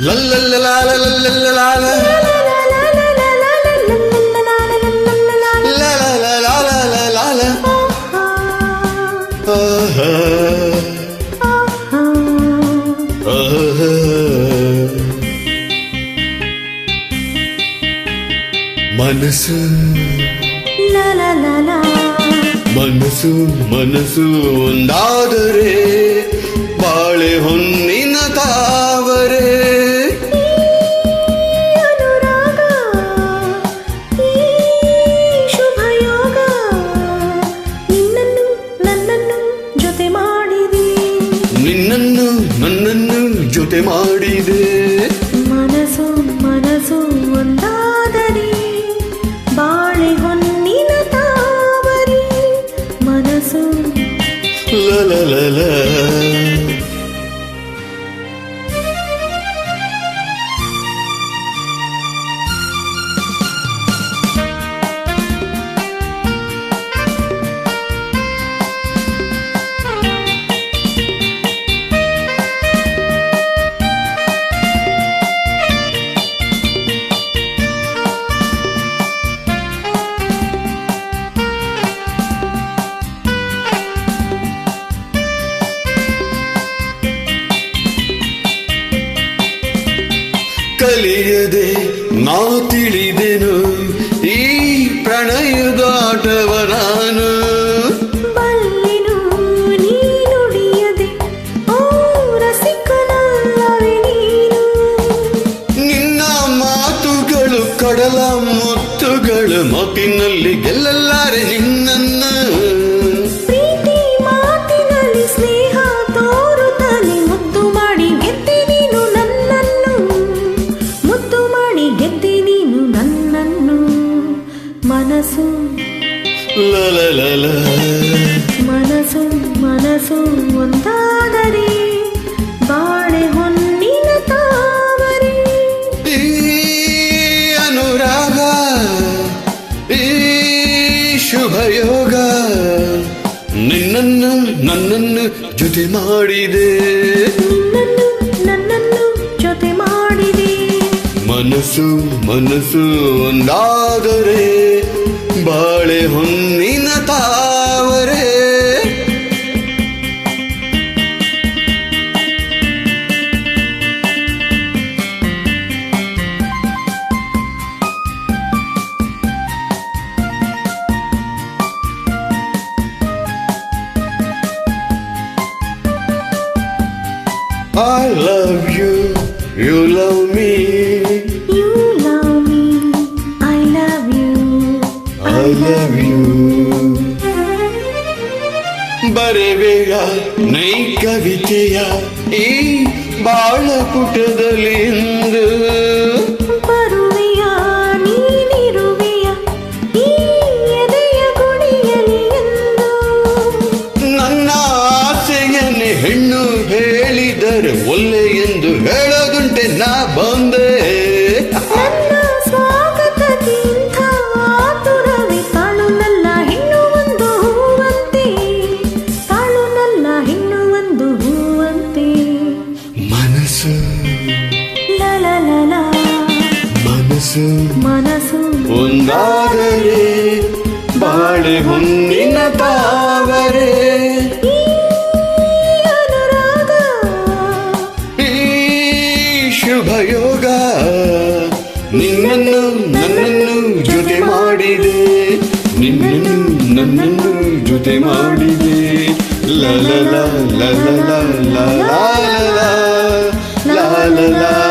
La la la la la la la la la. La la la la la la la la. ಮನಸ್ಸು la la la la. ಮನಸ್ಸು ಮನಸ್ಸು ಒಂದಾದರೆ ಬಾಳೆ ಹೊನ್ನಿನ ತಾವರೆ. ಅನುರಾಗ ಈ ಶುಭಯೋಗ ನಿನ್ನನ್ನು ನನ್ನನ್ನು ಜೊತೆ ಮಾಡಿದೆ. ನಿನ್ನನ್ನು ನನ್ನನ್ನು ಜೊತೆ ಮಾಡಿದೆ. ಮನಸ್ಸು ಮನಸ್ಸು ಒಂದಾದರೆ ಬಾಳೆ ಹೊನ್ನಿನ ತಾವರೆ. ಮನಸ್ಸು ಲ ಲ ಲ ಲ. ಕಲಿಯದೆ ನಾ ತಿಳಿದೆನು ಈ ಪ್ರಣಯದಾಟವ ನಾನು. ಬಲ್ಲೆನು ನೀ ನುಡಿಯದೆ ಓ ರಸಿಕನಲ್ಲವೇ ನೀನು. ನಿನ್ನ ಮಾತುಗಳು ಕಡಲ ಮುತ್ತುಗಳು ಮಾತಿನಲ್ಲಿ ಗೆಲ್ಲಲಾರೆ ನಿನ್ನನ್ನು. ಪ್ರೀತಿ ಮಾತಿನಲ್ಲಿ ಸ್ನೇಹ ತೋರುತ್ತಾನೆ ಮುದ್ದು ಮಾಡಿ ಗೆದ್ದೆ ನೀನು ನನ್ನನ್ನು. ಮುದ್ದು ಮಾಡಿ ಗೆದ್ದೆ ನೀನು ನನ್ನನ್ನು. ಮನಸ್ಸು ಲ ಲ ಲ ಲ. ಮನಸ್ಸು ಮನಸ್ಸು ಒಂದಾದರೆ ಬಾಳೆ ಹೊನ್ನಿನ ತಾವರೆ. ಈ ಅನುರಾಗ ಈ ಶುಭಯೋಗ ನಿನ್ನನ್ನು ನನ್ನನ್ನು ಜೊತೆ ಮಾಡಿದೆ. ನಿನ್ನನ್ನು ನನ್ನನ್ನು ಜೊತೆ ಮಾಡಿದೆ. ಮನಸ್ಸು ಮನಸ್ಸು ಒಂದಾದರೆ ಬಾಳೆ ಹೊನ್ನಿನ ತಾವರೆ. I love you, you love me. You love me, I love you. I love you. ಬರೆವೆಯ ನೈ ಕವಿತೆಯ ಈ ಬಾಳ ಪುಟದಲ್ಲಿ ಇಂದು. ಬರುವೆಯ ನೀನಿರುವೆಯ ಈ ಎದೆಯ ಗುಡಿಯಲ್ಲಿ ಎಂದು. ನನ್ನ ಆಸೆಯನ್ನೇ ಹೆಣ್ಣು ಹೇಳಿದರೆ ಒಲ್ಲೆ ಎಂದು ಹೇಳೋದುಂಟೆ ನಾ ಬಂದೆ. ನನ್ನ ಸ್ವಾಗತಕ್ಕೆ ಇಂಥ ಆತುರವೇ ತಾಳು ನನ್ನ ಹೆಣ್ಣು ಒಂದು ಹೂವಂತೆ. ತಾಳು ನನ್ನ ಹೆಣ್ಣು ಒಂದು ಹೂವಂತೆ. ಮನಸ್ಸು ಲ ಲ ಲ ಲ. ಮನಸ್ಸು ಮನಸ್ಸು ಒಂದಾದರೆ ಬಾಳೆ ಹೊನ್ನಿನ ತಾವರೆ. ಈ ಅನುರಾಗ ಈ ಶುಭಯೋಗ ನಿನ್ನನ್ನು ನನ್ನನ್ನು ಜೊತೆ ಮಾಡಿದೆ. ನಿನ್ನನ್ನು ನನ್ನನ್ನು ಜೊತೆ ಮಾಡಿದೆ. ಲ ಲ ಲ ಲ ಲ ಲ ಲ ಲ ಲ ಲ ಲ ಲ.